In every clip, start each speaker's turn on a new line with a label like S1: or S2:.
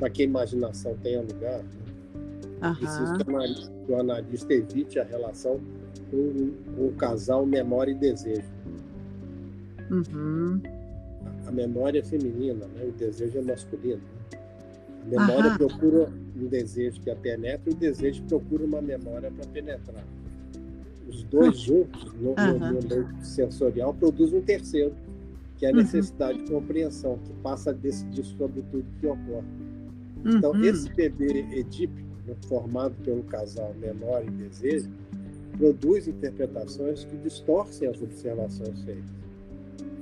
S1: para que a imaginação tenha lugar, né? Preciso que o analista evite a relação com o casal memória e desejo.
S2: Uhum.
S1: A memória é feminina, né? O desejo é masculino. A memória procura um desejo que a penetra e o desejo procura uma memória para penetrar. Os dois juntos, no leito sensorial, produzem um terceiro, que é a necessidade de compreensão, que passa a decidir sobre tudo que ocorre. Então, esse bebê edípico, né, formado pelo casal memória e desejo, produz interpretações que distorcem as observações feitas.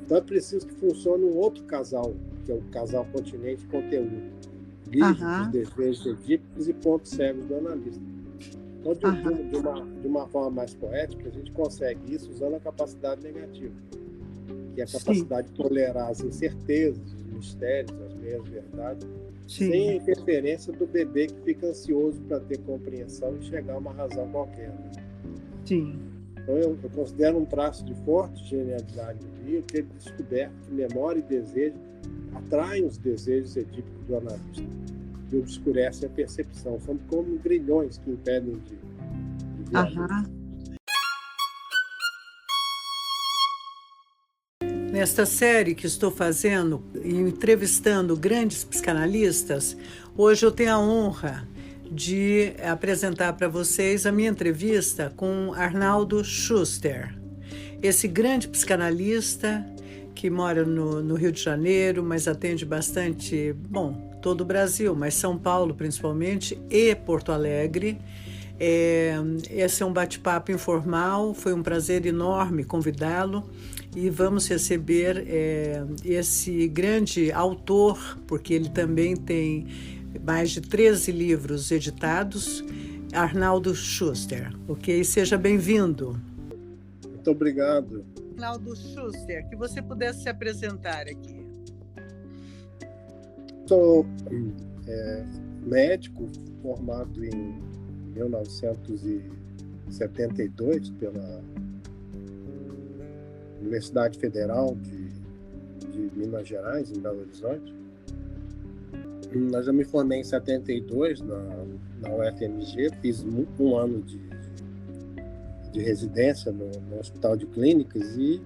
S1: Então, é preciso que funcione um outro casal, que é o casal continente conteúdo, livre dos desejos edípicos e pontos cegos do analista. Então, de uma forma mais poética, a gente consegue isso usando a capacidade negativa, que é a capacidade de tolerar as incertezas, os mistérios, as meias-verdades, sem a interferência do bebê que fica ansioso para ter compreensão e chegar a uma razão qualquer.
S2: Sim.
S1: Então, eu considero um traço de forte genialidade do livro ter descoberto que memória e desejo atraem os desejos edípicos do analista e obscurecem a percepção. São como grilhões que impedem de ver a luz.
S2: Nesta série que estou fazendo e entrevistando grandes psicanalistas, hoje eu tenho a honra de apresentar para vocês a minha entrevista com Arnaldo Schuster, esse grande psicanalista que mora no Rio de Janeiro, mas atende bastante, todo o Brasil, mas São Paulo principalmente e Porto Alegre. Esse é um bate-papo informal, foi um prazer enorme convidá-lo e vamos receber esse grande autor, porque ele também tem mais de 13 livros editados, Arnaldo Schuster. Ok? Seja bem-vindo.
S1: Muito obrigado.
S2: Arnaldo Schuster, que você pudesse se apresentar aqui.
S1: Sou médico formado em 1972 pela Universidade Federal de Minas Gerais, em Belo Horizonte. Mas eu me formei em 72 na UFMG, fiz um ano de residência no Hospital de Clínicas e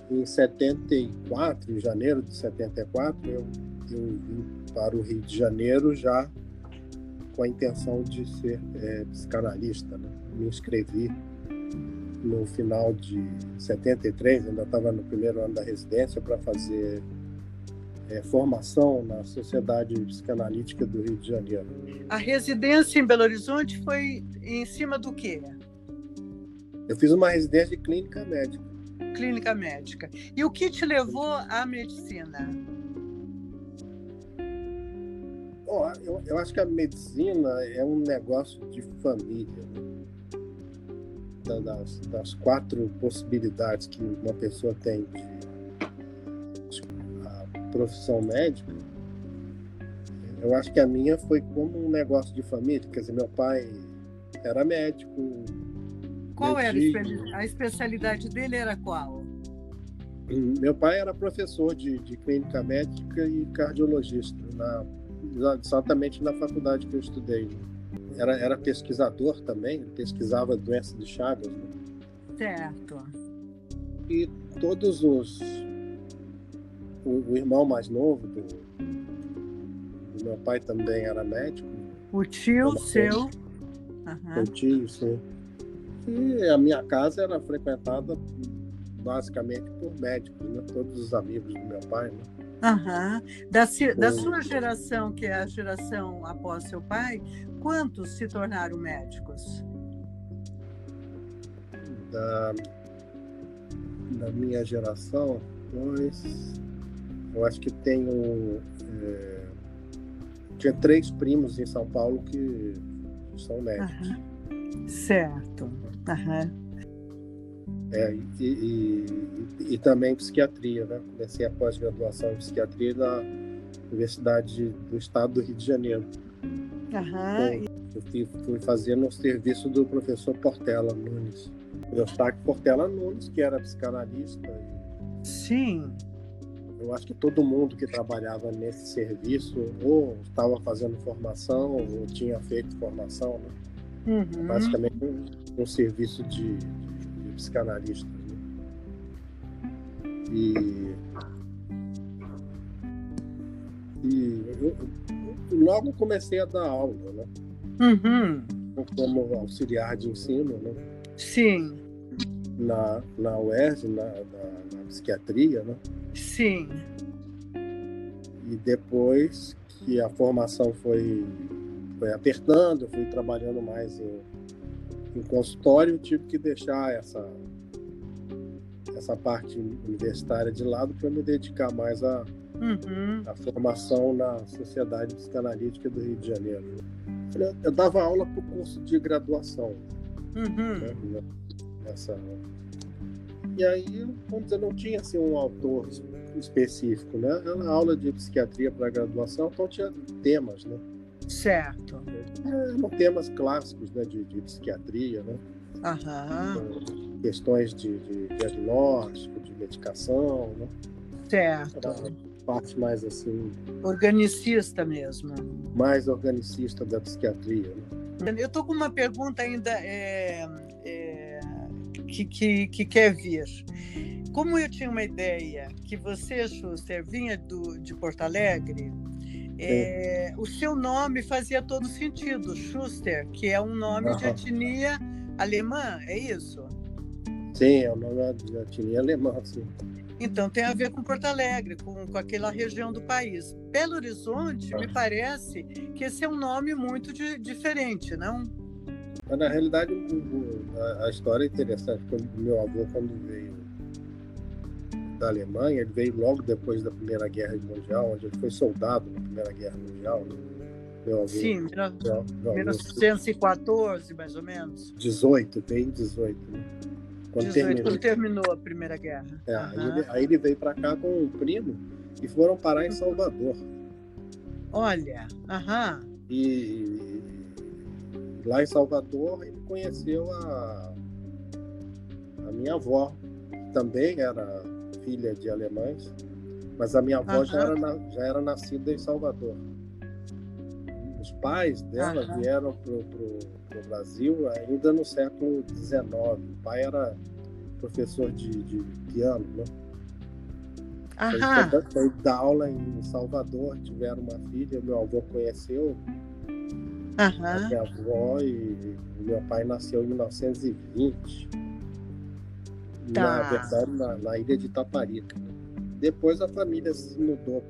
S1: em 74, em janeiro de 74, eu vim para o Rio de Janeiro já com a intenção de ser psicanalista, né? Me inscrevi no final de 73, ainda estava no primeiro ano da residência, para fazer formação na Sociedade Psicanalítica do Rio de Janeiro.
S2: A residência em Belo Horizonte foi em cima do quê?
S1: Eu fiz uma residência de clínica médica.
S2: Clínica médica. E o que te levou à medicina?
S1: Bom, eu acho que a medicina é um negócio de família, né? Das 4 possibilidades que uma pessoa tem a profissão médica, eu acho que a minha foi como um negócio de família. Quer dizer, meu pai era médico.
S2: Qual era a especialidade dele? Era qual?
S1: Meu pai era professor de clínica médica e cardiologista, exatamente na faculdade que eu estudei. Era pesquisador também, pesquisava doenças de Chagas. Né?
S2: Certo.
S1: E todos o irmão mais novo do meu pai também era médico.
S2: O tio seu?
S1: O tio, sim. E a minha casa era frequentada basicamente por médicos, né? Todos os amigos do meu pai, né?
S2: Da sua geração, que é a geração após seu pai, quantos se tornaram médicos?
S1: Da minha geração, eu acho que tinha 3 primos em São Paulo que são médicos.
S2: Certo.
S1: E também psiquiatria, né? Comecei a pós-graduação em psiquiatria na Universidade do Estado do Rio de Janeiro. Eu fui fazer no serviço do professor Portela Nunes. O Eustáquio Portela Nunes, que era psicanalista.
S2: Sim.
S1: eu acho que todo mundo que trabalhava nesse serviço ou estava fazendo formação ou tinha feito formação, né?
S2: Uhum.
S1: Basicamente um serviço de psicanalista, né? E eu logo comecei a dar aula, né?
S2: Uhum.
S1: Como auxiliar de ensino, né?
S2: Sim.
S1: Na UERJ, na psiquiatria, né?
S2: Sim.
S1: E depois que a formação foi apertando, eu fui trabalhando mais em consultório, eu tive que deixar essa parte universitária de lado para me dedicar mais à formação na Sociedade Psicanalítica do Rio de Janeiro. Eu dava aula para o curso de graduação. Né? E aí, vamos dizer, não tinha assim, um autor específico, né? Era uma aula de psiquiatria para graduação, então tinha temas, né?
S2: Certo.
S1: Eram temas clássicos, né? de psiquiatria, né? Questões de diagnóstico, de medicação, né?
S2: Certo.
S1: Era parte mais assim...
S2: Organicista mesmo.
S1: Mais organicista da psiquiatria, né?
S2: Eu estou com uma pergunta ainda que quer vir. Como eu tinha uma ideia que você, Schuster, vinha de Porto Alegre, o seu nome fazia todo sentido, Schuster, que é um nome de etnia alemã, é isso?
S1: Sim, é o nome de etnia alemã, sim.
S2: Então tem a ver com Porto Alegre, com aquela região do país. Belo Horizonte, me parece que esse é um nome muito diferente, não?
S1: Mas, na realidade, a história é interessante, porque o meu avô, quando veio da Alemanha, ele veio logo depois da Primeira Guerra Mundial, onde ele foi soldado na Primeira Guerra Mundial. Né? Meu avô,
S2: sim, 1914, mais ou menos.
S1: 18, veio em 18. Né?
S2: Quando terminou a Primeira Guerra.
S1: Aí ele veio para cá com um primo e foram parar em Salvador.
S2: Olha,
S1: E lá em Salvador ele conheceu a minha avó, que também era filha de alemães, mas a minha avó já era nascida em Salvador. Os pais dela vieram para o Brasil ainda no século XIX. O pai era professor de piano, né? Foi dar aula em Salvador, tiveram uma filha, meu avô conheceu a minha avó e o meu pai nasceu em 1920. Na verdade, na ilha de Itaparica. Né? Depois a família se mudou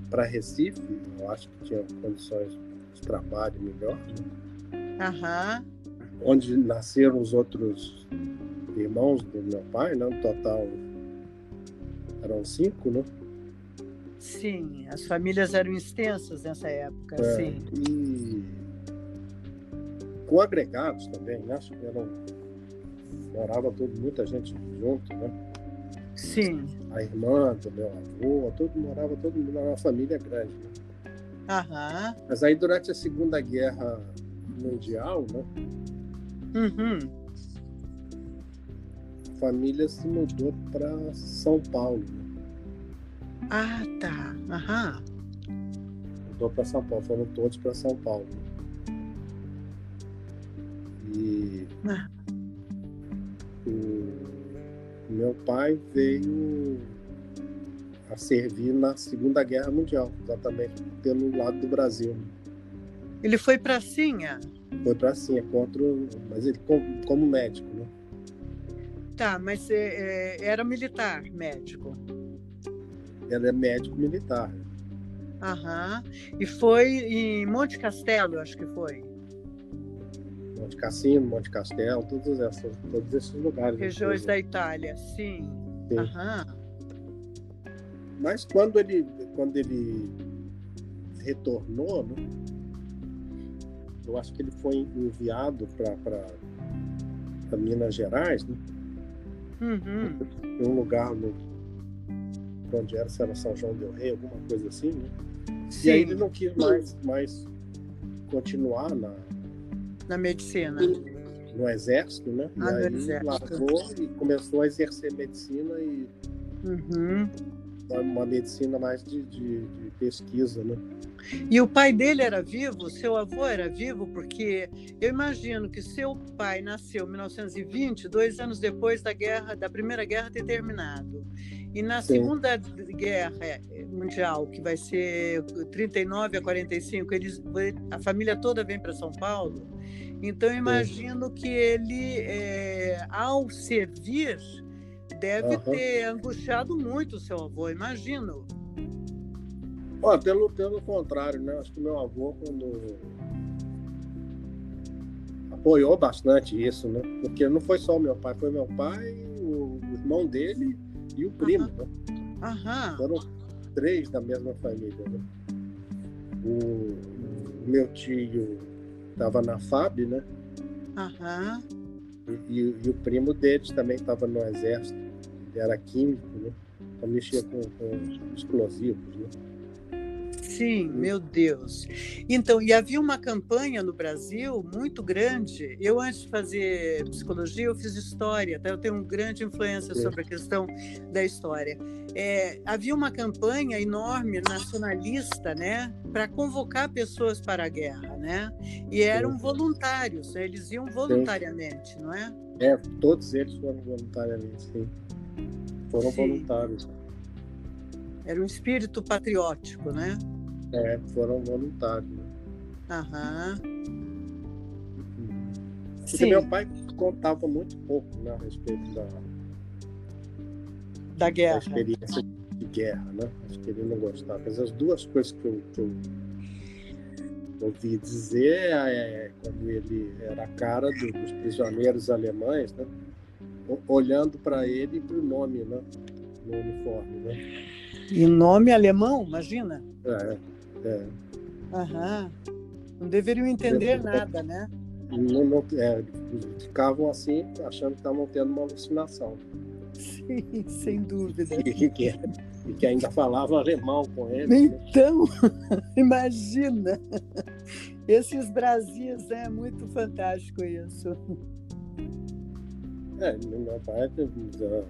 S1: para Recife, eu acho que tinha condições de trabalho melhor, né? Onde nasceram os outros irmãos do meu pai, né? No total eram 5, né?
S2: Sim, as famílias eram extensas nessa época, sim.
S1: E com agregados também, né? Acho que morava muita gente junto, né?
S2: Sim.
S1: A irmã do meu avô, morava todo mundo, era uma família grande, né? Mas aí durante a Segunda Guerra Mundial, né? A família se mudou para São Paulo. Né? Mudou para São Paulo, foram todos para São Paulo. E o meu pai veio a servir na Segunda Guerra Mundial, exatamente pelo lado do Brasil.
S2: Ele foi para Sinha?
S1: Foi para Sinha, mas ele como médico, né?
S2: Tá, mas era militar, médico?
S1: Ele é médico militar.
S2: E foi em Monte Castelo, acho que foi?
S1: Monte Cassino, Monte Castelo, todos esses lugares.
S2: Regiões da Itália, sim.
S1: Mas quando ele retornou, né, eu acho que ele foi enviado para Minas Gerais, né? Em um lugar onde era, se era São João del Rei, alguma coisa assim, né?
S2: Sim.
S1: E aí ele não quis mais continuar
S2: na medicina,
S1: no exército, né? E aí largou e começou a exercer medicina e
S2: Uhum.
S1: Uma medicina mais de pesquisa, né?
S2: E o pai dele era vivo? Seu avô era vivo? Porque eu imagino que seu pai nasceu em 1920, 2 anos depois da Primeira Guerra ter terminado. E na
S1: Sim.
S2: Segunda Guerra Mundial, que vai ser 39 a 45, a família toda vem para São Paulo. Então, eu imagino que ele, ao servir, deve ter angustiado muito o seu avô, imagino.
S1: Ó, pelo contrário, né? Acho que meu avô, quando apoiou bastante isso, né? Porque não foi só o meu pai, foi meu pai, o irmão dele e o primo, né? Foram 3 da mesma família, né? O meu tio estava na FAB, né? E o primo deles também estava no exército. Ele era químico, né? Então mexia com explosivos, né?
S2: Sim, meu Deus. Então, e havia uma campanha no Brasil muito grande. Eu, antes de fazer psicologia, eu fiz história, tá? Eu tenho uma grande influência sobre a questão da história. Havia uma campanha enorme, nacionalista, né, para convocar pessoas para a guerra, né? E eram voluntários, né? Eles iam voluntariamente, não é?
S1: Todos eles foram voluntariamente, sim. Foram voluntários.
S2: Era um espírito patriótico, né?
S1: Foram voluntários. Né?
S2: Sim.
S1: Meu pai contava muito pouco, né, a respeito
S2: da guerra.
S1: Da experiência de guerra, né? Acho que ele não gostava. Mas as 2 coisas que eu ouvi dizer quando ele era a cara dos prisioneiros alemães, né? Olhando para ele e para o nome, né? No uniforme, né?
S2: E nome alemão, imagina? Não deveriam entender nada, né?
S1: Ficavam assim, achando que estavam tendo uma alucinação.
S2: Sim, sem dúvida.
S1: E que ainda falava alemão com eles.
S2: Então, imagina. Esses Brasis, é muito fantástico isso.
S1: Meu pai é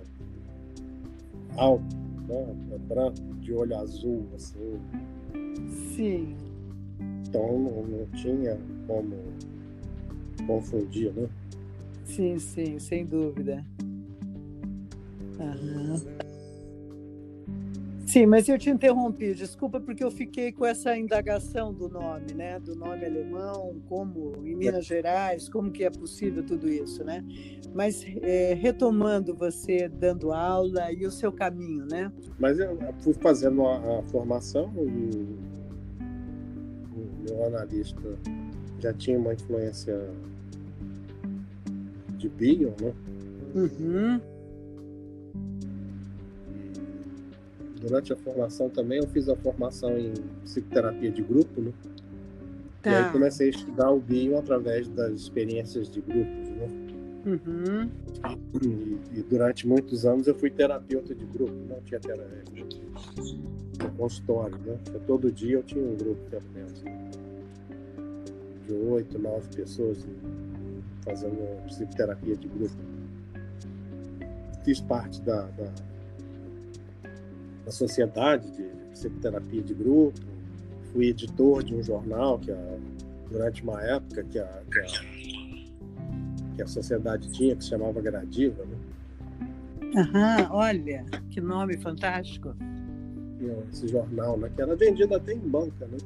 S1: alto, né? Branco, de olho azul, assim.
S2: Sim.
S1: Então não tinha como confundir, né?
S2: Sim, sem dúvida. Sim, mas eu te interrompi, desculpa, porque eu fiquei com essa indagação do nome, né? Do nome alemão, como em Minas Gerais, como que é possível tudo isso, né? Mas retomando você dando aula e o seu caminho, né?
S1: Mas eu fui fazendo a formação e o meu analista já tinha uma influência de Bion, né? Durante a formação também eu fiz a formação em psicoterapia de grupo, né? E aí comecei a estudar o Bion através das experiências de grupos, né? E durante muitos anos eu fui terapeuta de grupo, não tinha terapia de consultório, né? Todo dia eu tinha um grupo, pelo menos, né? De 8, 9 pessoas fazendo psicoterapia de grupo. Fiz parte da sociedade de psicoterapia de grupo, fui editor de um jornal durante uma época que a sociedade tinha, que se chamava Gradiva, né?
S2: Olha, que nome fantástico.
S1: Esse jornal, né, que era vendido até em banca, né?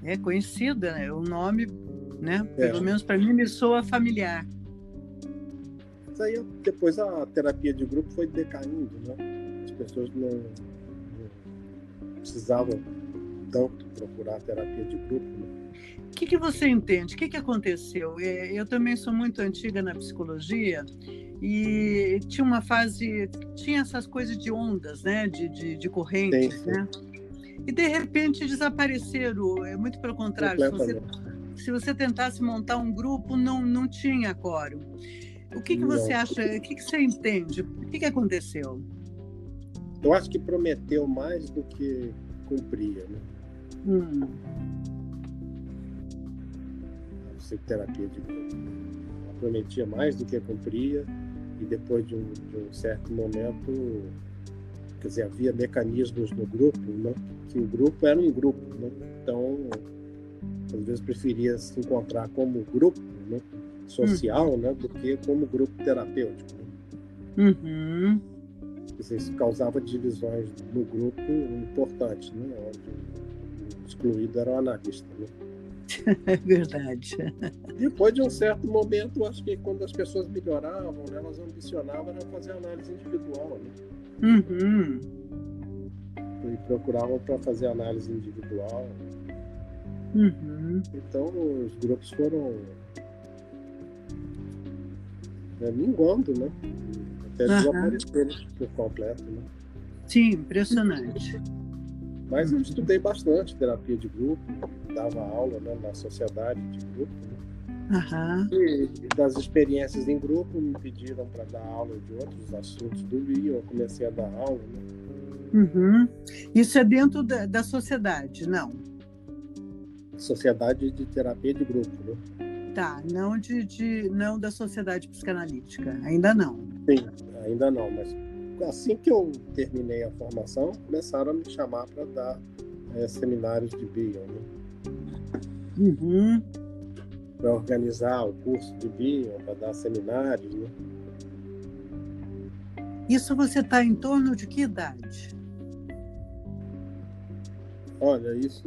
S2: É conhecida, né? O nome, né? Pelo menos para mim me soa familiar.
S1: Mas aí depois a terapia de grupo foi decaindo, né? As pessoas não precisavam tanto procurar terapia de grupo, né?
S2: O que você entende? O que aconteceu? Eu também sou muito antiga na psicologia e tinha uma fase, tinha essas coisas de ondas, né? De correntes, sim. Né? E de repente desapareceram. É muito pelo contrário. Se você tentasse montar um grupo, não tinha quórum. O que você acha? O que você entende? O que aconteceu?
S1: Eu acho que prometeu mais do que cumpria, né? A psicoterapia de grupo. Ela prometia mais do que cumpria e depois de um certo momento, quer dizer, havia mecanismos no grupo, né? Que o grupo era um grupo, né? Então, às vezes preferia se encontrar como grupo, né? Social, né? Do que como grupo terapêutico, né?
S2: Uhum.
S1: Isso causava divisões no grupo importantes, né? Onde o excluído era o analista, né?
S2: É verdade.
S1: Depois de um certo momento, acho que quando as pessoas melhoravam, né, elas ambicionavam era fazer análise individual, né?
S2: Uhum.
S1: E procuravam para fazer análise individual.
S2: Uhum.
S1: Então, os grupos foram minguando, né? Até desaparecerem por completo, né?
S2: Sim, impressionante.
S1: Mas eu estudei bastante terapia de grupo, dava aula, né, na sociedade de grupo, né? E das experiências em grupo me pediram para dar aula de outros assuntos do Rio, eu comecei a dar aula, né?
S2: Uhum. Isso é dentro da sociedade, não?
S1: Sociedade de terapia de grupo, né?
S2: Tá, não não da sociedade psicanalítica, ainda não.
S1: Sim, ainda não, mas assim que eu terminei a formação, começaram a me chamar para dar seminários de Bion, né?
S2: Uhum.
S1: Para organizar o curso de Bion, para dar seminários, né?
S2: Isso você está em torno de que idade?
S1: Olha, isso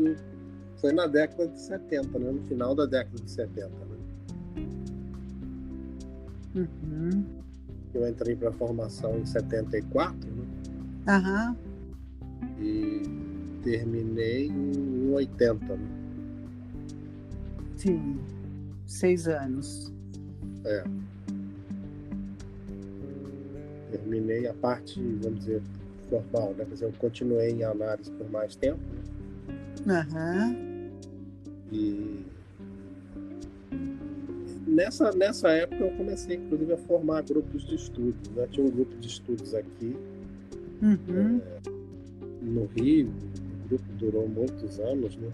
S1: foi na década de 70, né? No final da década de 70, né?
S2: Uhum.
S1: Eu entrei para a formação em 74, né?
S2: Aham.
S1: E terminei em 80, né?
S2: Sim, 6 anos.
S1: Terminei a parte, vamos dizer, formal, né? Quer dizer, eu continuei em análise por mais tempo, né?
S2: Aham.
S1: E nessa época eu comecei, inclusive, a formar grupos de estudos, né? Tinha um grupo de estudos aqui,
S2: Uhum.
S1: no Rio, o grupo durou muitos anos, né?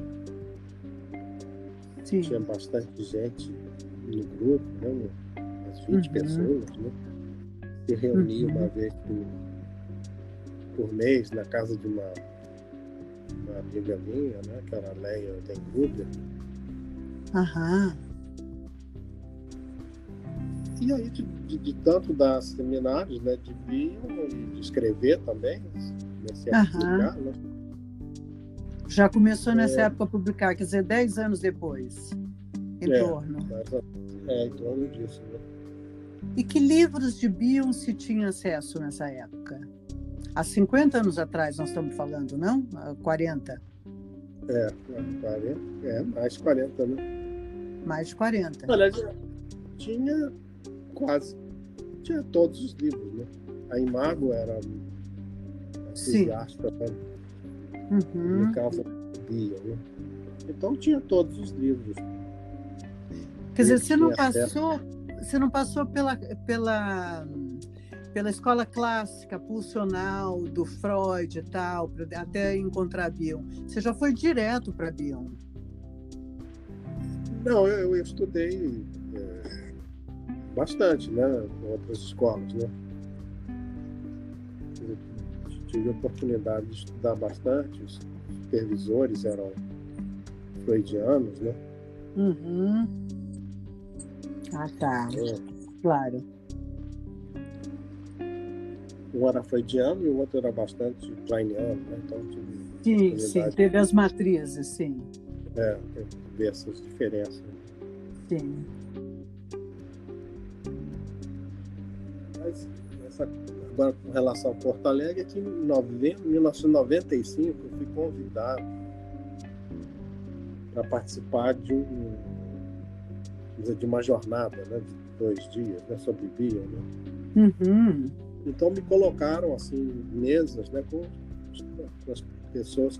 S2: Sim.
S1: Tinha bastante gente no grupo, né? Umas 20 pessoas, né? Se reunia uma vez por mês na casa de uma amiga minha, né? Que era a Leia Dengruber.
S2: Aham.
S1: E aí, de tanto dar seminários, né? De Bion e de escrever também, comecei a publicar, né?
S2: Já começou nessa época a publicar, quer dizer, 10 anos depois, em torno.
S1: Em torno disso, né?
S2: E que livros de Bion se tinha acesso nessa época? Há 50 anos atrás nós estamos falando, não? Há 40?
S1: 40, mais de 40, né?
S2: Mais de 40.
S1: Olha, tinha todos os livros, né? A Imago era entusiasta, né? Publicava Bion, né? Então tinha todos os livros.
S2: Quer dizer, você não passou pela escola clássica, pulsional, do Freud e tal, até encontrar Bion. Você já foi direto para Bion?
S1: Não, eu estudei bastante, né? Em outras escolas, né? Eu tive a oportunidade de estudar bastante. Os supervisores eram freudianos, né?
S2: Uhum. Ah, tá. Claro.
S1: Um era freudiano e o outro era bastante kleiniano, né? Então
S2: sim, teve as matrizes, sim.
S1: Ver essas diferenças.
S2: Sim.
S1: Mas agora, com relação a Porto Alegre, aqui em 1995 eu fui convidado para participar de uma jornada, né, de 2 dias, né, sobre Bion, né?
S2: Uhum.
S1: Então me colocaram assim mesas, né, com as pessoas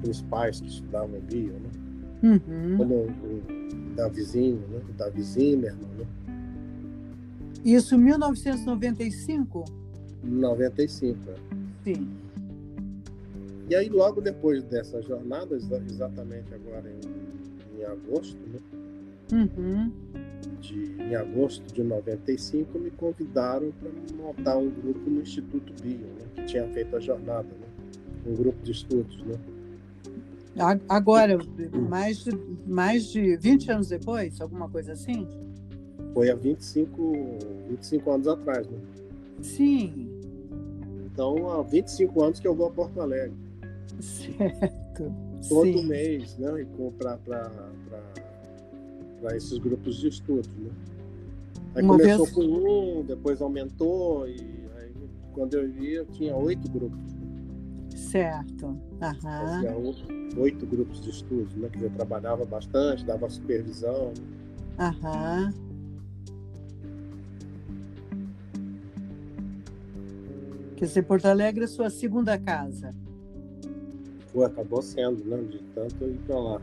S1: os pais que estudavam Bion, né?
S2: Uhum.
S1: Como o Davizinho, né, o Davi Zimmermann, né?
S2: Isso em 1995?
S1: 95.
S2: Sim.
S1: E aí logo depois dessa jornada, exatamente agora em agosto, né?
S2: Uhum.
S1: em agosto de 95, me convidaram para montar um grupo no Instituto Bio, né, que tinha feito a jornada, né, um grupo de estudos, né?
S2: Agora, mais de 20 anos depois, alguma coisa assim?
S1: Foi há 25 anos atrás, né?
S2: Sim.
S1: Então, há 25 anos que eu vou a Porto Alegre.
S2: Certo.
S1: Todo
S2: Sim.
S1: mês, né? Para esses grupos de estudos, né? Aí começou com um, depois aumentou, e aí, quando eu vi, eu tinha 8 grupos.
S2: Certo.
S1: Fazia 8 grupos de estudos, né? Quer dizer, eu trabalhava bastante, dava supervisão.
S2: Aham. Quer dizer, Porto Alegre é sua segunda casa.
S1: Pô, acabou sendo, né? De tanto ir para lá.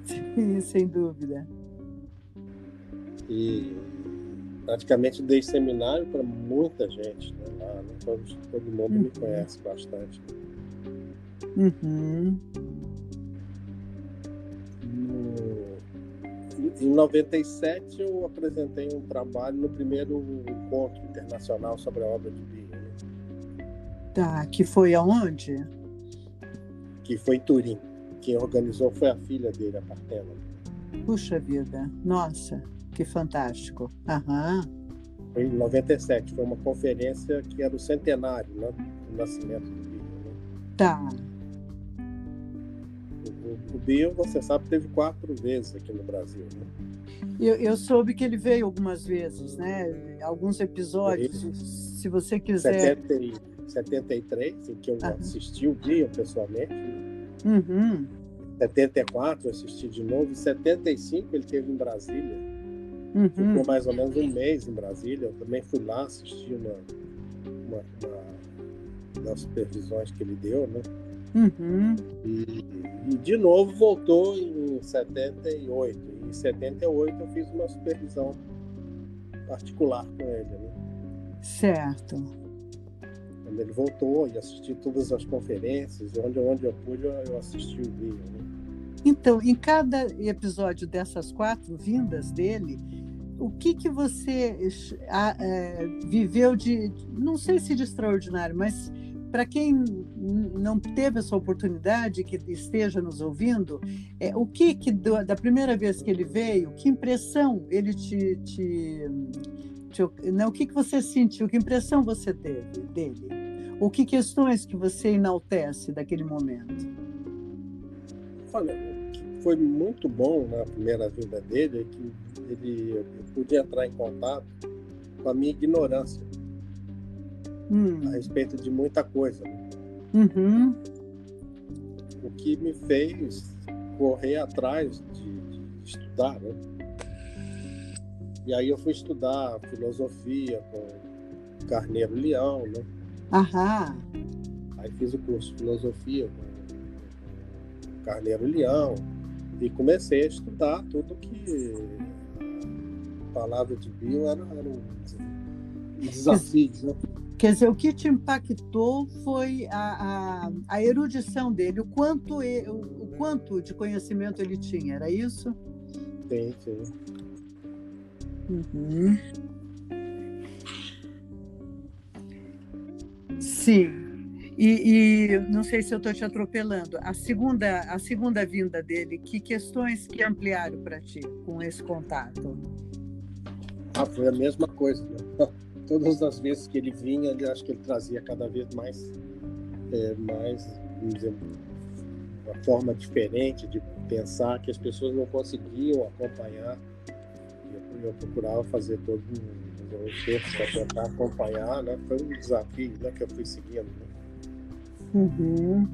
S2: Sim, sem dúvida.
S1: E praticamente dei seminário para muita gente, né? Lá, né? Todo mundo me conhece bastante.
S2: Uhum.
S1: Em 97, eu apresentei um trabalho no primeiro encontro internacional sobre a obra de Bio, né?
S2: Tá, que foi aonde?
S1: Que foi em Turim. Quem organizou foi a filha dele, a Partena.
S2: Puxa vida, nossa, que fantástico. Aham.
S1: Foi em 97, foi uma conferência que era o centenário, né, do nascimento do Bio, né?
S2: Tá.
S1: O Bio, você sabe, teve 4 vezes aqui no Brasil, né?
S2: Eu soube que ele veio algumas vezes, né? Alguns episódios, se você quiser.
S1: 73, em que eu assisti o Bio pessoalmente.
S2: Uhum.
S1: 74 eu assisti de novo. Em 75 ele esteve em Brasília. Ficou mais ou menos um mês em Brasília. Eu também fui lá assistir uma das supervisões que ele deu, né?
S2: Uhum.
S1: E de novo voltou em 78. Em 78 eu fiz uma supervisão particular com ele, né?
S2: Certo.
S1: Quando ele voltou e assisti todas as conferências, onde eu pude, eu assisti o Bio, né?
S2: Então, em cada episódio dessas 4 vindas dele, o que você viveu de, não sei se de extraordinário, mas para quem não teve essa oportunidade, que esteja nos ouvindo, o que da primeira vez que ele veio, que impressão ele não, o que você sentiu, que impressão você teve dele? Ou que questões que você enaltece daquele momento?
S1: Olha, o que foi muito bom na primeira vinda dele é que eu pude entrar em contato com a minha ignorância a respeito de muita coisa, né?
S2: Uhum.
S1: O que me fez correr atrás de estudar, né? E aí eu fui estudar filosofia com Carneiro Leão, né?
S2: Aham.
S1: Aí fiz o curso de filosofia com Carneiro Leão e comecei a estudar tudo que a palavra de Bio era um desafio, né?
S2: Quer dizer, o que te impactou foi a erudição dele, o quanto de conhecimento ele tinha, era isso?
S1: Sim.
S2: Uhum. Sim. E não sei se eu estou te atropelando. A segunda vinda dele, que questões que ampliaram para ti com esse contato?
S1: Foi a mesma coisa, né? Todas as vezes que ele vinha, acho que ele trazia cada vez mais, vamos dizer, uma forma diferente de pensar que as pessoas não conseguiam acompanhar. Eu procurava fazer todo um esforço para tentar acompanhar, né? Foi um desafio, né, que eu fui seguindo, né?
S2: Uhum.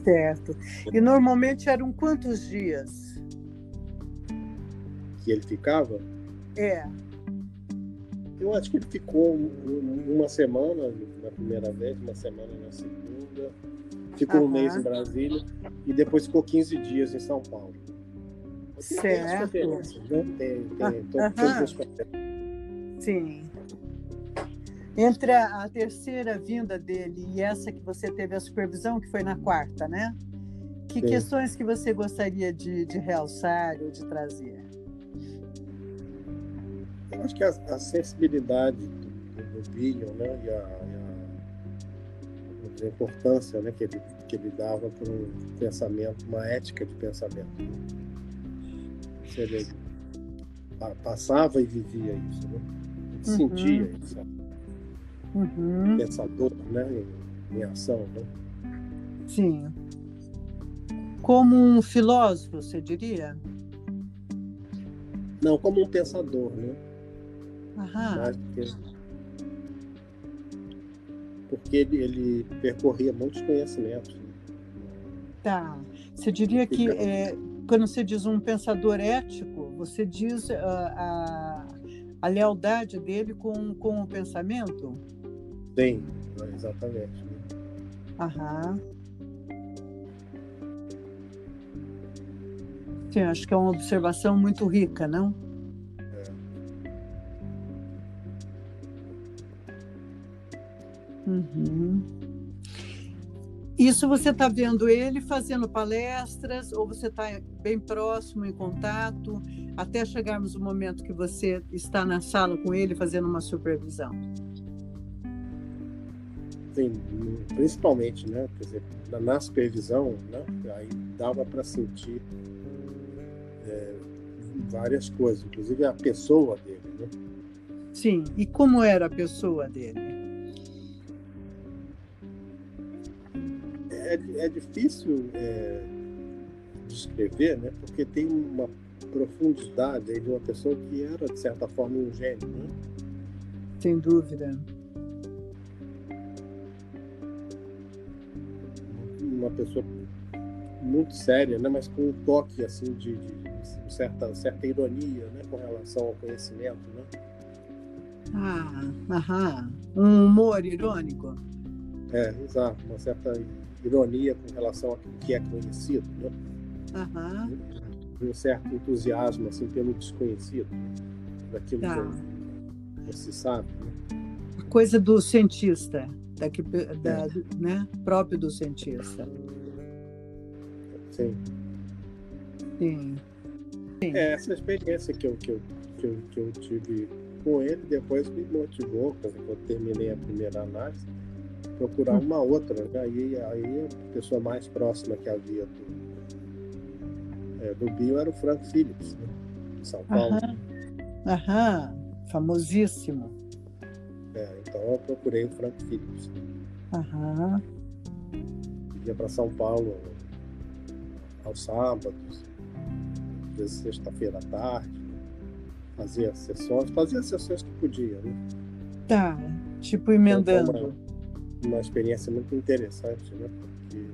S2: Certo. E normalmente eram quantos dias?
S1: Que ele ficava? Eu acho que ele ficou uma semana na primeira vez, uma semana na segunda, ficou um mês em Brasília e depois ficou 15 dias em São Paulo.
S2: Certo.
S1: Tem as conferências, né? Tem todas as conferências.
S2: Sim. Entre a terceira vinda dele e essa que você teve a supervisão, que foi na quarta, né? Que
S1: Sim.
S2: questões que você gostaria de realçar ou de trazer?
S1: Eu acho que a sensibilidade do Bion, né, a importância, né, que ele dava para um pensamento, uma ética de pensamento. Né? Ele passava e vivia isso, né? Ele sentia isso, pensador, né, em ação, né?
S2: Sim. Como um filósofo, você diria?
S1: Não, como um pensador, né?
S2: Aham.
S1: Porque ele percorria muitos conhecimentos. Né?
S2: Tá. Você diria que quando você diz um pensador ético, você diz a lealdade dele com o pensamento?
S1: Sim, exatamente. Né?
S2: Aham. Sim, acho que é uma observação muito rica, não? Uhum. Isso você está vendo ele fazendo palestras ou você está bem próximo, em contato, até chegarmos no momento que você está na sala com ele fazendo uma supervisão?
S1: Sim, principalmente, né? Quer dizer, na supervisão, né? Aí dava para sentir várias coisas, inclusive a pessoa dele, né?
S2: Sim, e como era a pessoa dele?
S1: É difícil descrever, né? Porque tem uma profundidade aí de uma pessoa que era, de certa forma, um gênio, né?
S2: Sem dúvida.
S1: Uma pessoa muito séria, né? Mas com um toque assim de certa ironia, né? Com relação ao conhecimento, né?
S2: Aham. Um humor irônico.
S1: Exato, uma certa ironia com relação ao que é conhecido, né?
S2: Aham.
S1: Um certo entusiasmo assim pelo desconhecido, né? Daquilo que você sabe, né?
S2: A coisa do cientista, né? Próprio do cientista.
S1: Sim.
S2: Sim.
S1: Essa experiência que eu tive com ele depois me motivou, quando eu terminei a primeira análise, procurar uma outra, né? Aí a pessoa mais próxima que havia do Bion era o Frank Phillips, né? De São Paulo.
S2: Aham. Famosíssimo.
S1: Então eu procurei o Frank Phillips.
S2: Aham.
S1: Ia para São Paulo aos sábados, às vezes sexta-feira à tarde, fazia as sessões que podia, né?
S2: Tá, tipo emendando.
S1: Então, uma experiência muito interessante, né? Porque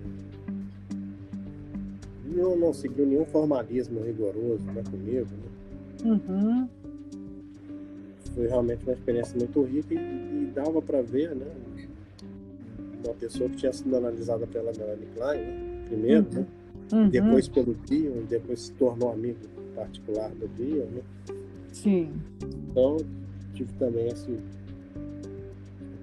S1: não seguiu nenhum formalismo rigoroso, né, comigo, né?
S2: Uhum.
S1: Foi realmente uma experiência muito rica e dava para ver, né? Uma pessoa que tinha sido analisada pela Melanie Klein, né? Primeiro, né? Depois pelo Bion, depois se tornou amigo particular do Bion, né?
S2: Sim.
S1: Então, tive também esse,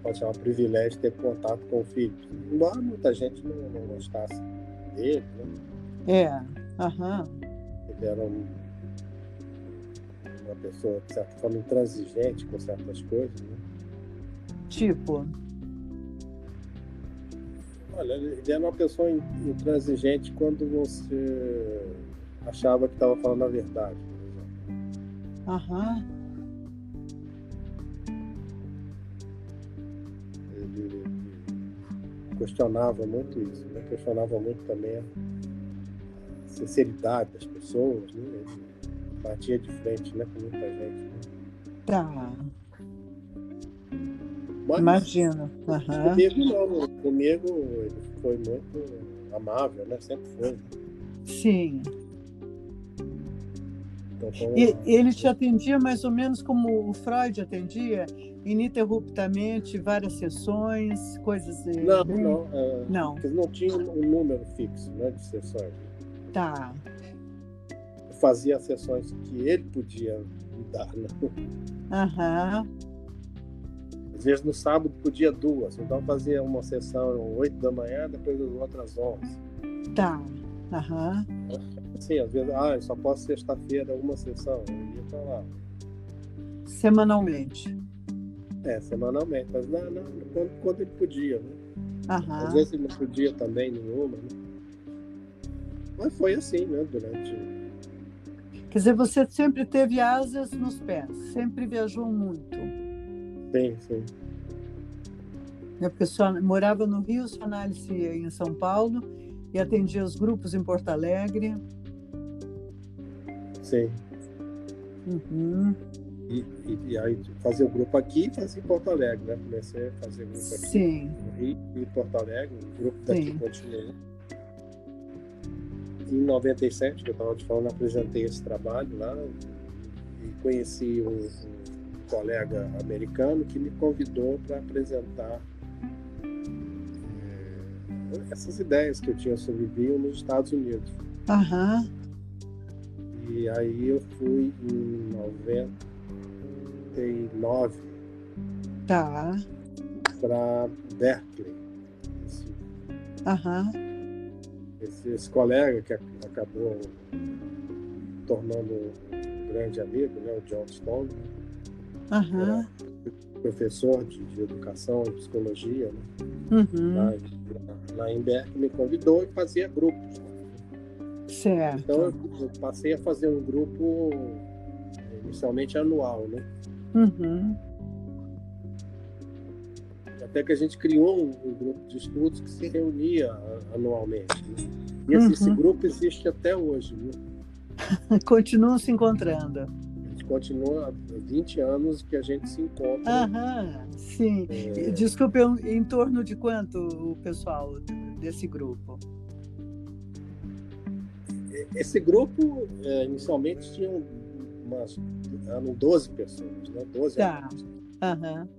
S1: pode chamar, privilégio de ter contato com o Phillips. Embora muita gente não gostasse dele, né?
S2: Aham.
S1: Ele era uma pessoa, de certa forma, intransigente com certas coisas, né?
S2: Tipo?
S1: Olha, ele era uma pessoa intransigente quando você achava que estava falando a verdade, por exemplo.
S2: Aham.
S1: Ele questionava muito isso, né? Questionava muito também a sinceridade das pessoas, né? Ele batia de frente, né, com muita gente, né?
S2: Tá.
S1: Mas,
S2: imagino. Aham.
S1: Comigo não, comigo ele foi muito amável, né? Sempre foi. Né?
S2: Sim.
S1: Então,
S2: E ele te atendia mais ou menos como o Freud atendia, ininterruptamente, várias sessões, coisas...
S1: Não. Porque não tinha um número fixo, né, de sessões.
S2: Tá.
S1: Eu fazia as sessões que ele podia me dar, né?
S2: Aham.
S1: Às vezes no sábado podia 2, então fazia uma sessão às 8 da manhã, depois as outras 11.
S2: Tá. Aham.
S1: Assim, às vezes, eu só posso sexta-feira uma sessão, eu ia para lá.
S2: Semanalmente.
S1: Semanalmente, mas quando ele podia, né? Às
S2: Aham.
S1: vezes ele não podia também nenhuma, né? Mas foi assim, né? Durante.
S2: Quer dizer, você sempre teve asas nos pés, sempre viajou muito.
S1: Sim, sim.
S2: A pessoa morava no Rio, sua análise em São Paulo e atendia os grupos em Porto Alegre.
S1: Sim.
S2: Uhum.
S1: E aí fazia o grupo aqui e fazia em Porto Alegre, né? Comecei a fazer grupo aqui
S2: Sim.
S1: no Rio e em Porto Alegre, o grupo daqui
S2: Sim.
S1: continuou. Em 97, que eu estava te falando, apresentei esse trabalho lá e conheci um colega americano que me convidou para apresentar essas ideias que eu tinha sobre bio nos Estados Unidos.
S2: Aham.
S1: E aí eu fui em 99
S2: Tá.
S1: para Berkeley.
S2: Aham.
S1: Esse colega que acabou tornando um grande amigo, né, o John Stone,
S2: Aham.
S1: professor de educação e psicologia, né,
S2: Uhum.
S1: lá em Berkeley, me convidou e fazia grupos.
S2: Certo.
S1: Então eu passei a fazer um grupo inicialmente anual, né?
S2: Uhum.
S1: Até que a gente criou um grupo de estudos que se reunia anualmente, né? E esse grupo existe até hoje, né?
S2: Continuam se encontrando.
S1: A gente continua há 20 anos que a gente se encontra.
S2: Aham, sim. Desculpe, em torno de quanto o pessoal desse grupo?
S1: Esse grupo, inicialmente, eram 12 pessoas, né? 12 alunos.
S2: Aham.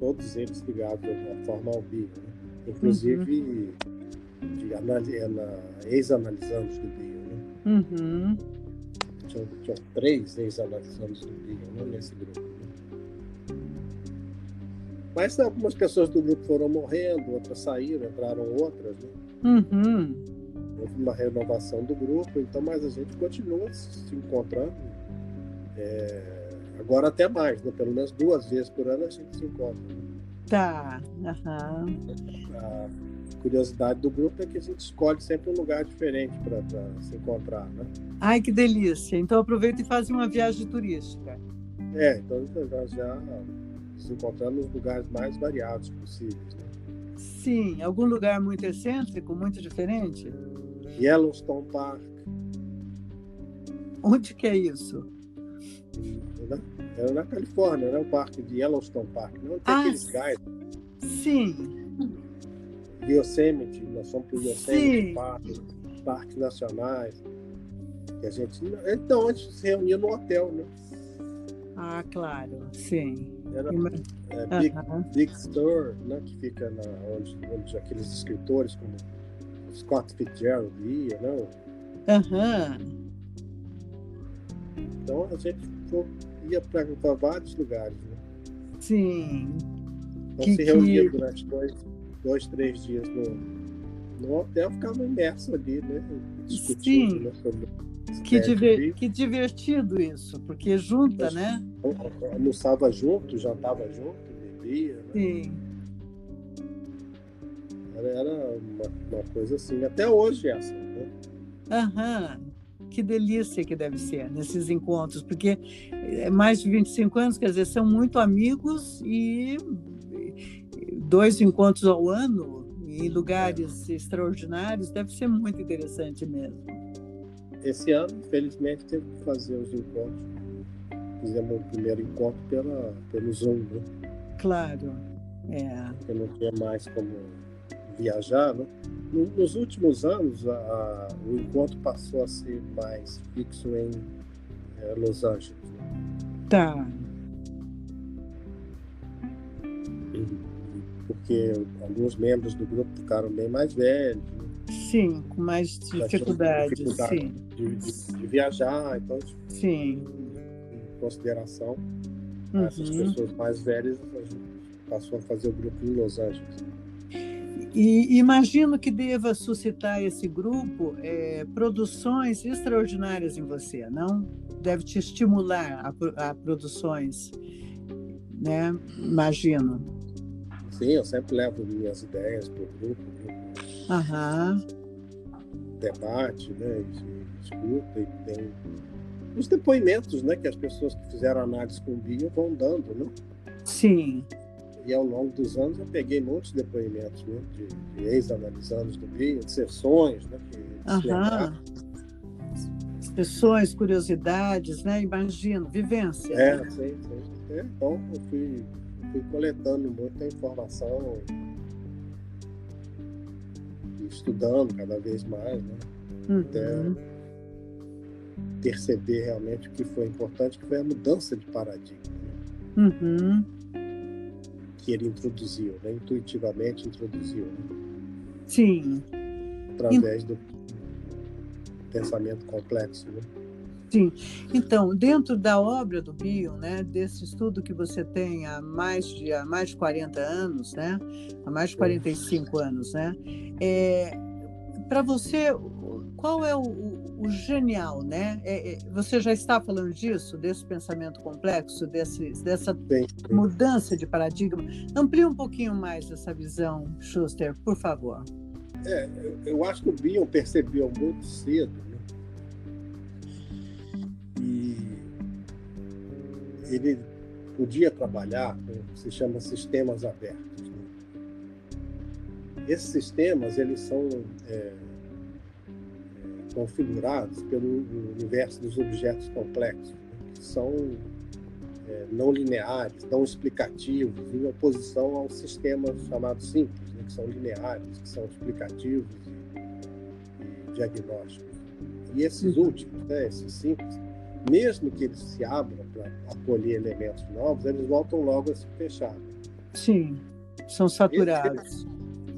S1: Todos eles ligados à forma ao bio, né? Inclusive ex-analisandos do bio, né?
S2: Uhum.
S1: Tinham 3 ex-analisandos do bio, né, nesse grupo. Né? Mas algumas pessoas do grupo foram morrendo, outras saíram, entraram outras, né?
S2: Uhum.
S1: Houve uma renovação do grupo, então, mas a gente continua se encontrando. Agora até mais, né? Pelo menos 2 vezes por ano a gente se encontra. Né?
S2: Tá. Aham.
S1: A curiosidade do grupo é que a gente escolhe sempre um lugar diferente para se encontrar, né?
S2: Ai, que delícia! Então aproveita e faz uma viagem turística.
S1: Então nós já nos encontramos nos lugares mais variados possíveis, né?
S2: Sim, algum lugar muito excêntrico, muito diferente?
S1: Yellowstone Park.
S2: Onde que é isso?
S1: Era na Califórnia, né? O parque de Yellowstone Park. Não tem aqueles gás.
S2: Sim.
S1: Yosemite, nós fomos para o Yosemite Park, parques nacionais. Que a gente se reunia no hotel, né?
S2: Ah, claro, sim.
S1: Era Big Sur, né? Que fica onde aqueles escritores como Scott Fitzgerald ia, né?
S2: Aham.
S1: Então a gente ia para vários lugares, né?
S2: Sim.
S1: Então se reunia durante 2-3 dias no hotel, ficava imerso ali, né? Discutindo, né, sobre
S2: que divertido isso, porque junta, né?
S1: Almoçava junto, jantava junto, bebia, né?
S2: Sim.
S1: Era uma coisa assim, até hoje essa, né?
S2: Aham. Que delícia que deve ser nesses encontros, porque é mais de 25 anos, quer dizer, são muito amigos e 2 encontros ao ano em lugares extraordinários, deve ser muito interessante mesmo.
S1: Esse ano, infelizmente, teve que fazer os encontros. Fizemos o primeiro encontro pelo Zoom, né?
S2: Claro,
S1: Porque não tinha mais como viajar, né? Nos últimos anos, o encontro passou a ser mais fixo em Los Angeles.
S2: Tá.
S1: Porque alguns membros do grupo ficaram bem mais velhos. Né?
S2: Sim, com mais dificuldade, sim.
S1: De viajar, então,
S2: sim.
S1: Em consideração essas pessoas mais velhas, a gente passou a fazer o grupo em Los Angeles.
S2: E imagino que deva suscitar esse grupo produções extraordinárias em você, não? Deve te estimular a produções, né? Imagino.
S1: Sim, eu sempre levo minhas ideias para o grupo,
S2: Aham.
S1: debate, né? Escuta, e tem os depoimentos, né? Que as pessoas que fizeram análise com o bio vão dando, né?
S2: Sim.
S1: E ao longo dos anos eu peguei muitos depoimentos, né? De ex-analisandos do bio, de sessões, né?
S2: Aham. Expressões, curiosidades, né? Imagino, vivência.
S1: Sim. Então eu fui coletando muita informação e estudando cada vez mais, né? Até perceber realmente o que foi importante, que foi a mudança de paradigma, né? Que ele introduziu, né? Intuitivamente introduziu, né?
S2: Sim.
S1: Através do pensamento complexo, né?
S2: Sim. Então, dentro da obra do bio, né, desse estudo que você tem há mais de 40 anos, né, há mais de 45 anos, né, para você, qual é o genial, né? Você já está falando disso, desse pensamento complexo, dessa mudança de paradigma? Amplie um pouquinho mais essa visão, Schuster, por favor.
S1: Eu acho que o Bion percebeu muito cedo, né? E ele podia trabalhar com o que se chama sistemas abertos, né? Esses sistemas, eles são configurados pelo universo dos objetos complexos, né? Que são não lineares, não explicativos, em oposição aos sistemas chamados simples, né? Que são lineares, que são explicativos e diagnósticos. E esses últimos, né? Esses simples, mesmo que eles se abram para acolher elementos novos, eles voltam logo a se fechar.
S2: Sim, são saturados.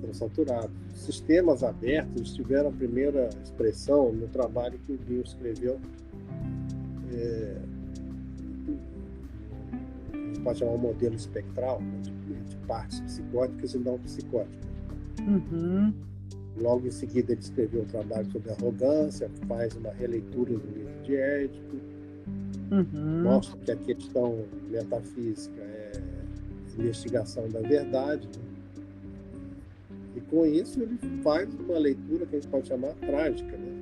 S1: São saturados. Sistemas abertos tiveram a primeira expressão no trabalho que o Bion escreveu, a gente pode chamar um modelo espectral, né, de partes psicóticas e não psicóticas. Logo em seguida ele escreveu um trabalho sobre arrogância, faz uma releitura do livro de Édipo, mostra que a questão metafísica é investigação da verdade, né? E com isso ele faz uma leitura que a gente pode chamar trágica, né,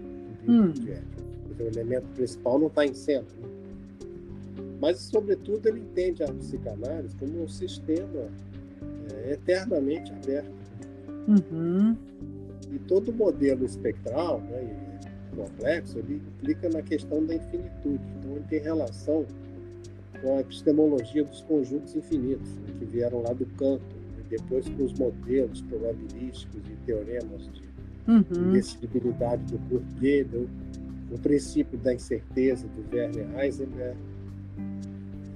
S1: do livro de Édipo. O elemento principal não está em cena, né? Mas, sobretudo, ele entende a psicanálise como um sistema eternamente aberto. E todo modelo espectral, né, e complexo, ele implica na questão da infinitude. Então, ele tem relação com a epistemologia dos conjuntos infinitos, né, que vieram lá do Cantor, e depois com os modelos probabilísticos e teoremas de indecidibilidade do Kurt Gödel, o princípio da incerteza do Werner Heisenberg.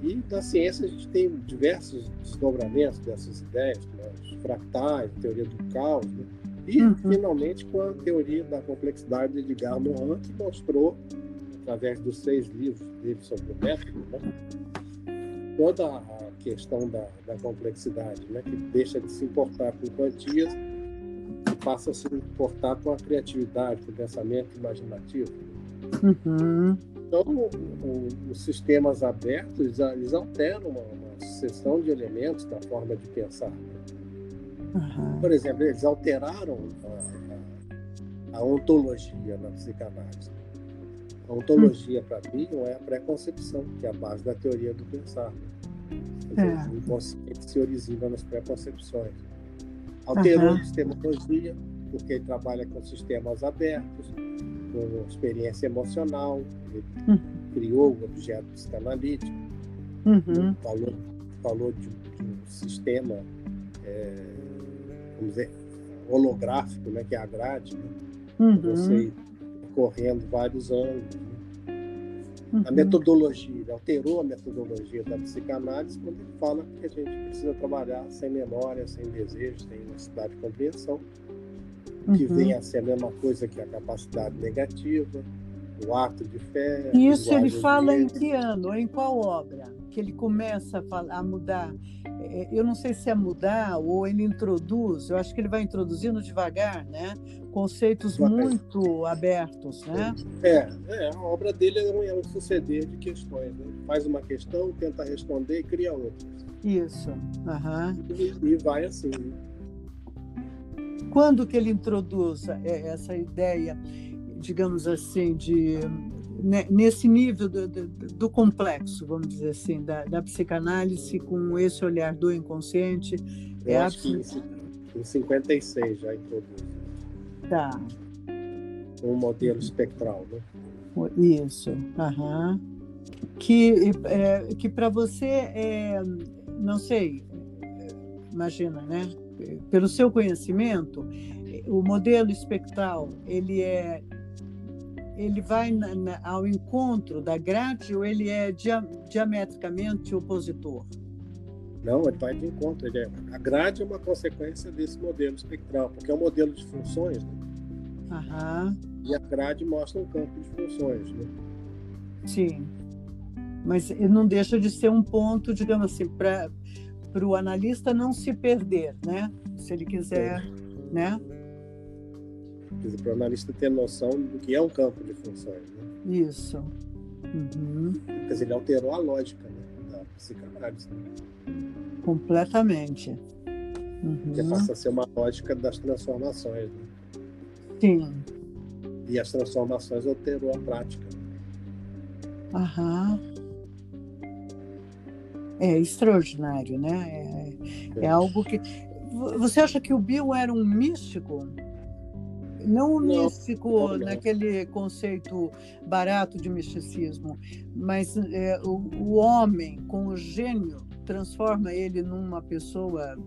S1: E na ciência a gente tem diversos desdobramentos dessas ideias, como os fractais, a teoria do caos, né? E, finalmente, com a teoria da complexidade de Edgar Morin, que mostrou, através dos 6 livros dele sobre o método, né, toda a questão da complexidade, né, que deixa de se importar com quantias e passa a se importar com a criatividade, com o pensamento imaginativo. Então, os sistemas abertos, eles alteram uma sucessão de elementos da forma de pensar, né? Por exemplo, eles alteraram a ontologia na psicanálise. A ontologia, para mim, não é a pré-concepção, que é a base da teoria do pensar, né? O inconsciente se origina nas pré-concepções. Alterou a epistemologia, porque ele trabalha com sistemas abertos, com experiência emocional, ele criou o objeto psicanalítico, falou de um sistema, vamos dizer, holográfico, né, que é a grade, né? Você correndo vários anos, né? A metodologia, ele alterou a metodologia da psicanálise quando ele fala que a gente precisa trabalhar sem memória, sem desejo, sem necessidade de compreensão, que vem a ser a mesma coisa que a capacidade negativa, o ato de fé.
S2: Isso ele fala em que ano? Em qual obra? Que ele começa a mudar eu não sei se é mudar ou ele introduz, eu acho que ele vai introduzindo devagar, né? Conceitos muito abertos, né?
S1: A obra dele é um suceder de questões, né? Faz uma questão, tenta responder e cria outra.
S2: Isso.
S1: E vai assim. Né?
S2: Quando que ele introduz essa ideia, digamos assim, nesse nível do complexo, vamos dizer assim, da psicanálise com esse olhar do inconsciente?
S1: Eu acho que em 56 já introduz.
S2: Tá.
S1: Um modelo espectral, né?
S2: Isso. Que para você, não sei, imagina, né? Pelo seu conhecimento, o modelo espectral, ele vai ao encontro da grade ou ele é diametricamente opositor?
S1: Não, ele vai de encontro. A grade é uma consequência desse modelo espectral, porque é um modelo de funções, né? E a grade mostra um campo de funções, né?
S2: Sim. Mas não deixa de ser um ponto, digamos assim, para o analista não se perder, né? Se ele quiser, né?
S1: Quer dizer, para o analista ter noção do que é um campo de funções, né?
S2: Isso.
S1: Quer dizer, ele alterou a lógica, né, da psicanálise. Né?
S2: Completamente.
S1: Que passa a ser uma lógica das transformações, né?
S2: Sim.
S1: E as transformações alterou a prática.
S2: É extraordinário, né? É algo que... Você acha que o Bion era um místico? Não místico naquele conceito barato de misticismo, mas o homem com o gênio transforma ele numa pessoa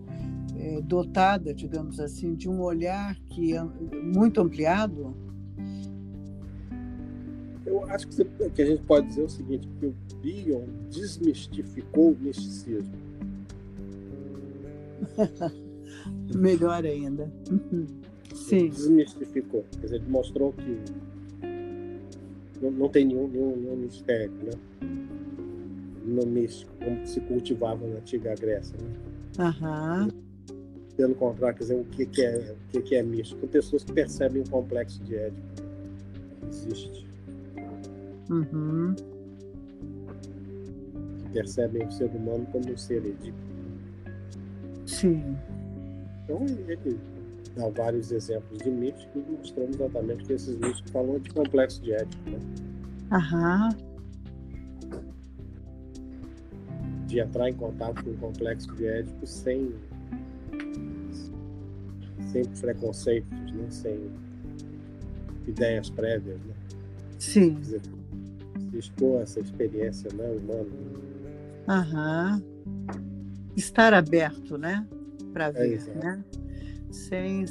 S2: dotada, digamos assim, de um olhar que é muito ampliado?
S1: Eu acho que a gente pode dizer o seguinte, que o Bion desmistificou o misticismo.
S2: Melhor ainda. Sim.
S1: Desmistificou. Quer dizer, ele mostrou que não tem nenhum mistério, né? No místico, como se cultivava na antiga Grécia, né? Pelo contrário, quer dizer, o que é místico? São pessoas que percebem o complexo de Édipo que existe. Que percebem o ser humano como um ser edípico.
S2: Sim.
S1: Então, ele dá vários exemplos de místicos, mostrando exatamente que esses místicos falam de complexo de Édipo, né? De entrar em contato com o complexo de Édipo sem preconceitos, né? Sem ideias prévias, né?
S2: Sim.
S1: Quer dizer, se expor essa experiência, né, humana.
S2: Estar aberto, né? Para ver, né? Sem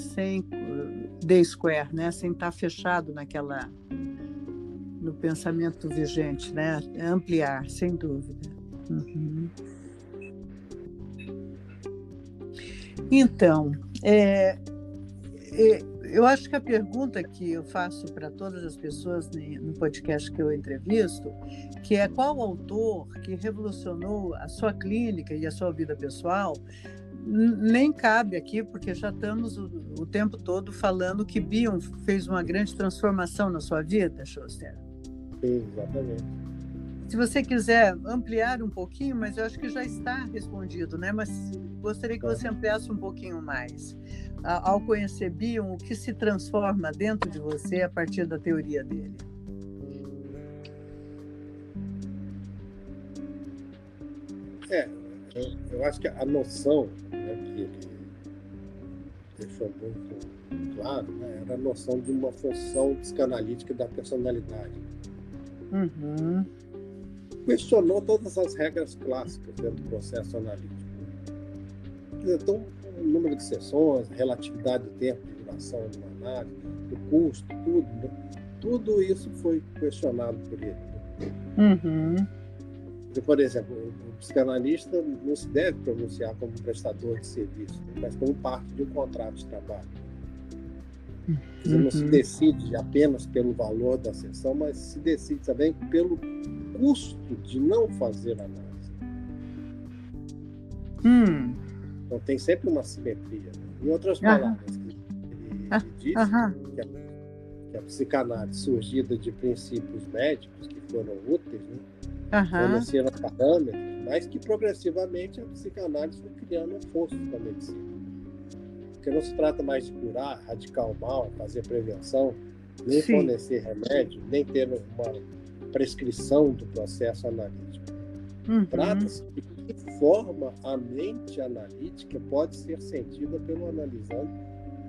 S2: the square, né? Sem estar fechado no pensamento vigente, né? Ampliar, sem dúvida. Então, eu acho que a pergunta que eu faço para todas as pessoas no podcast que eu entrevisto, que é qual autor que revolucionou a sua clínica e a sua vida pessoal, nem cabe aqui, porque já estamos o tempo todo falando que Bion fez uma grande transformação na sua vida, Schuster.
S1: Sim, exatamente.
S2: Se você quiser ampliar um pouquinho, mas eu acho que já está respondido, né? Mas gostaria que você ampliasse um pouquinho mais. Ao conhecer Bion, o que se transforma dentro de você a partir da teoria dele?
S1: Eu acho que a noção, né, que ele deixou muito claro, né, era a noção de uma função psicanalítica da personalidade. Questionou todas as regras clássicas dentro do processo analítico. Então, o número de sessões, a relatividade do tempo de duração de uma análise, o custo, tudo, né? Tudo isso foi questionado por ele. Né? Por exemplo, o psicanalista não se deve pronunciar como prestador de serviço, né, mas como parte de um contrato de trabalho. Quer dizer, não se decide apenas pelo valor da sessão, mas se decide também pelo custo de não fazer análise.
S2: Hum.
S1: Então tem sempre uma simetria. Em outras palavras, ele diz que a psicanálise surgida de princípios médicos que foram úteis, né, forneceram parâmetros, mas que progressivamente a psicanálise foi criando um fosso para a medicina. Porque não se trata mais de curar, radicar o mal, fazer prevenção, nem fornecer remédio, nem ter uma prescrição do processo analítico. Trata-se de que forma a mente analítica pode ser sentida pelo analisando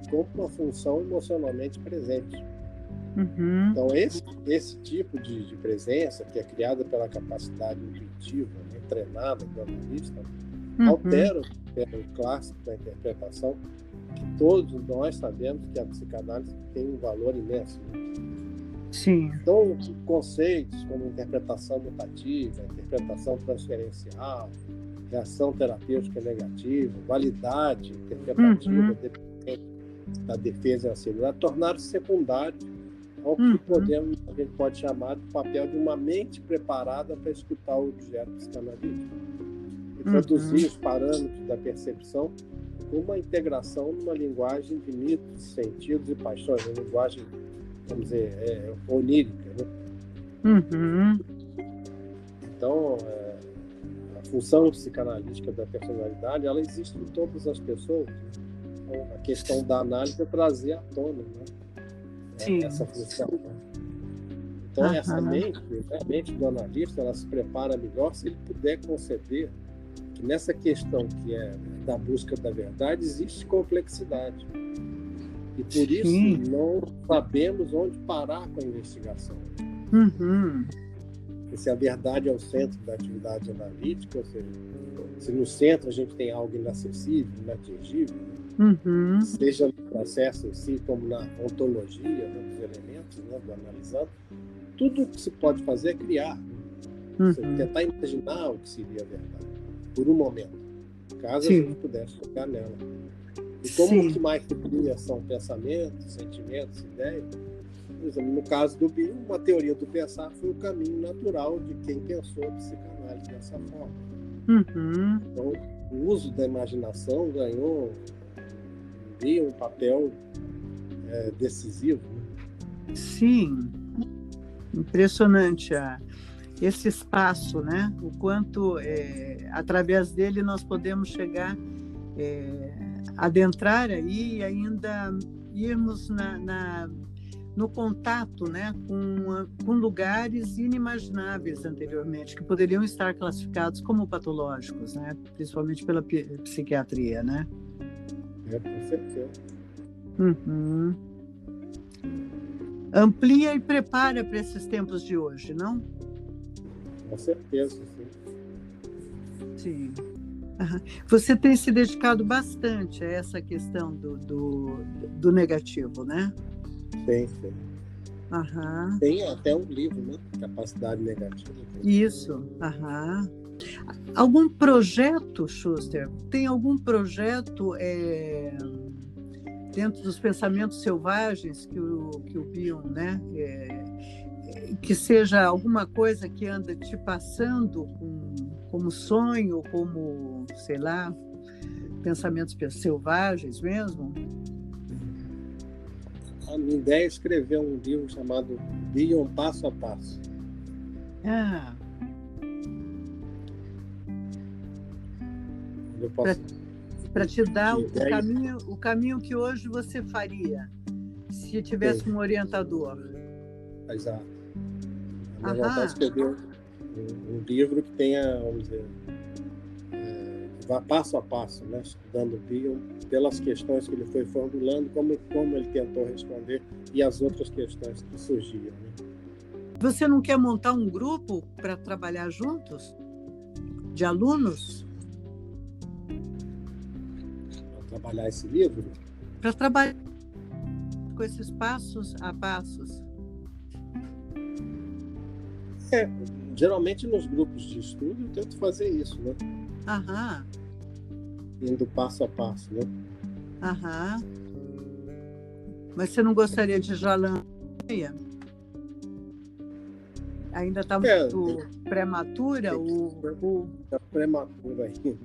S1: como uma função emocionalmente presente. Então, esse tipo de presença, que é criada pela capacidade intuitiva, né, treinada do analista, altera o termo clássico da interpretação, que todos nós sabemos que a psicanálise tem um valor imenso. Né?
S2: Sim.
S1: Então, conceitos como interpretação mutativa, interpretação transferencial, reação terapêutica negativa, validade interpretativa dependente da defesa e a segurança, tornaram-se secundários ao que a gente pode chamar do papel de uma mente preparada para escutar o objeto psicanalítico e produzir os parâmetros da percepção com uma integração numa linguagem de mitos, sentidos e paixões, uma linguagem, vamos dizer, onírica. Né? Então, a função psicanalítica da personalidade, ela existe em todas as pessoas. Né? Então, a questão da análise é trazer à tona, né? Essa função. Né? Então, essa mente, a mente do analista, ela se prepara melhor se ele puder conceber que nessa questão que é da busca da verdade existe complexidade. E por isso não sabemos onde parar com a investigação. Porque se a verdade é o centro da atividade analítica, ou seja, se no centro a gente tem algo inacessível, inatingível, seja no processo em si, como na ontologia, né, dos elementos, né, do analisando, tudo o que se pode fazer é criar. Tentar imaginar o que seria a verdade, por um momento, caso a gente pudesse chegar nela. E como o que mais se cria são pensamentos, sentimentos, ideias, por exemplo, no caso do Bill, uma teoria do pensar foi o caminho natural de quem pensou a psicanálise dessa forma. Então, o uso da imaginação ganhou um papel decisivo. Né?
S2: Sim, impressionante esse espaço, né? O quanto através dele nós podemos chegar, adentrar aí e ainda irmos no contato, né, com lugares inimagináveis anteriormente, que poderiam estar classificados como patológicos, né? Principalmente pela psiquiatria, né?
S1: Com certeza.
S2: Amplia e prepara para esses tempos de hoje, não?
S1: Com certeza,
S2: sim. Você tem se dedicado bastante a essa questão do negativo, né?
S1: Tem. Tem até um livro, né? Capacidade Negativa.
S2: Isso. Algum projeto, Schuster? Tem algum projeto dentro dos pensamentos selvagens que o Bion, né? Que seja alguma coisa que anda te passando como sonho, como, sei lá, pensamentos selvagens mesmo?
S1: A minha ideia é escrever um livro chamado Bion Passo a Passo.
S2: Para te dar o caminho que hoje você faria se tivesse um orientador.
S1: Exato. A minha vontade é escrever um livro que tenha, vamos dizer, vá passo a passo, né? Estudando o Bion pelas questões que ele foi formulando, como ele tentou responder e as outras questões que surgiam. Né?
S2: Você não quer montar um grupo para trabalhar juntos? De alunos?
S1: Para trabalhar esse livro?
S2: Para trabalhar com esses passos a passos.
S1: Geralmente nos grupos de estudo eu tento fazer isso, né? Indo passo a passo, né?
S2: Mas você não gostaria de já lançar? Ainda está muito... prematura?
S1: Está prematura ainda.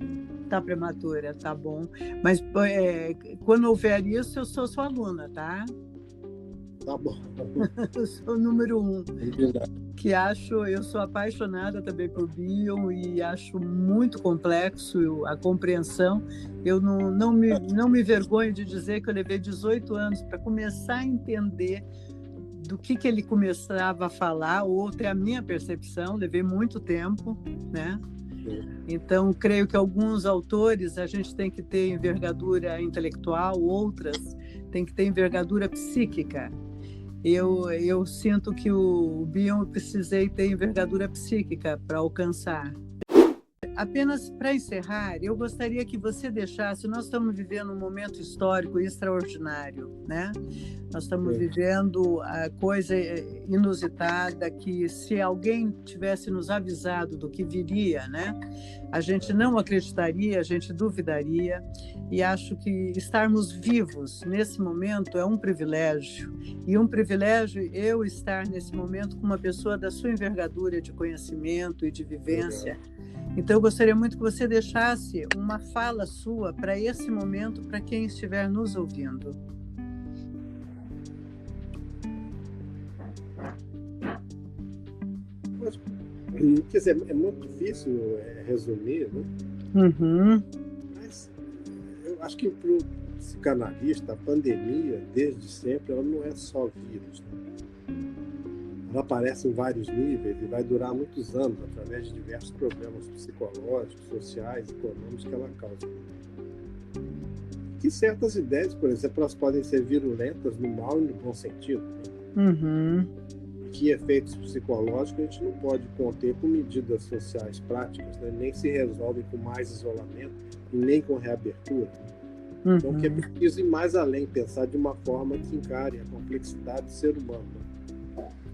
S2: Está prematura, tá bom. Mas quando houver isso, eu sou sua aluna, tá?
S1: Tá bom.
S2: Eu sou o número 1.
S1: Combinado.
S2: Eu sou apaixonada também por Bion e acho muito complexo a compreensão. Eu não me vergonho de dizer que eu levei 18 anos para começar a entender do que ele começava a falar ou ter a minha percepção. Levei muito tempo, né? Então, creio que alguns autores a gente tem que ter envergadura intelectual, outras tem que ter envergadura psíquica. Eu sinto que o Bion eu precisei ter envergadura psíquica para alcançar. Apenas para encerrar, eu gostaria que você deixasse... Nós estamos vivendo um momento histórico extraordinário, né? Nós estamos vivendo a coisa inusitada que, se alguém tivesse nos avisado do que viria, né? A gente não acreditaria, a gente duvidaria. E acho que estarmos vivos nesse momento é um privilégio. E um privilégio eu estar nesse momento com uma pessoa da sua envergadura de conhecimento e de vivência. Então, eu gostaria muito que você deixasse uma fala sua para esse momento, para quem estiver nos ouvindo.
S1: Quer dizer, é muito difícil resumir, né?
S2: Uhum.
S1: Mas eu acho que para o psicanalista, a pandemia, desde sempre, ela não é só vírus, né? Ela aparece em vários níveis e vai durar muitos anos, através de diversos problemas psicológicos, sociais, econômicos que ela causa. Que certas ideias, por exemplo, elas podem ser virulentas no mau e no bom sentido.
S2: Uhum.
S1: Que efeitos psicológicos a gente não pode conter com medidas sociais práticas, né? Nem se resolvem com mais isolamento e nem com reabertura.
S2: Uhum.
S1: Então, que é preciso ir mais além, pensar de uma forma que encare a complexidade do ser humano.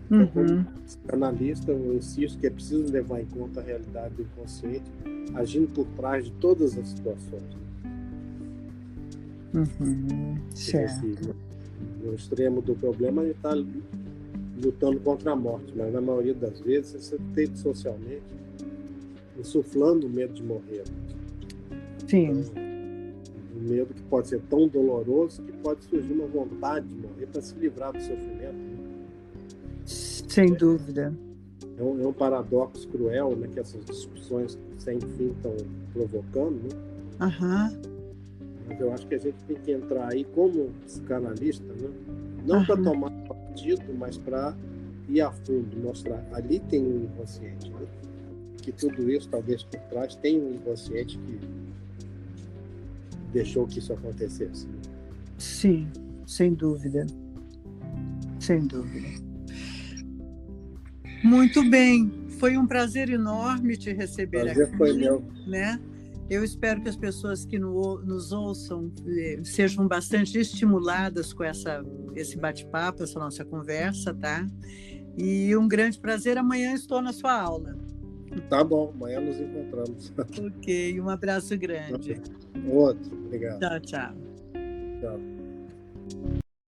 S1: Então, como psicanalista, eu insisto que é preciso levar em conta a realidade do inconsciente, agindo por trás de todas as situações.
S2: Certo.
S1: No extremo do problema, ele está lutando contra a morte, mas na maioria das vezes você tem socialmente insuflando o medo de morrer.
S2: Sim.
S1: Então, um medo que pode ser tão doloroso que pode surgir uma vontade de morrer para se livrar do sofrimento.
S2: Sem dúvida.
S1: É um paradoxo cruel, né, que essas discussões sem fim estão provocando, né? Mas eu acho que a gente tem que entrar aí como psicanalista, né? Não para tomar partido, mas para ir a fundo, mostrar. Ali tem um inconsciente, né? Que tudo isso, talvez por trás, tem um inconsciente que deixou que isso acontecesse. Né?
S2: Sim, sem dúvida. Sem dúvida. Muito bem, foi um prazer enorme te receber aqui.
S1: Prazer foi meu.
S2: Né? Eu espero que as pessoas que nos ouçam sejam bastante estimuladas com esse bate-papo, essa nossa conversa, tá? E um grande prazer. Amanhã estou na sua aula.
S1: Tá bom, amanhã nos encontramos.
S2: Ok, um abraço grande.
S1: Outro, obrigado.
S2: Tchau, tchau.
S1: Tchau.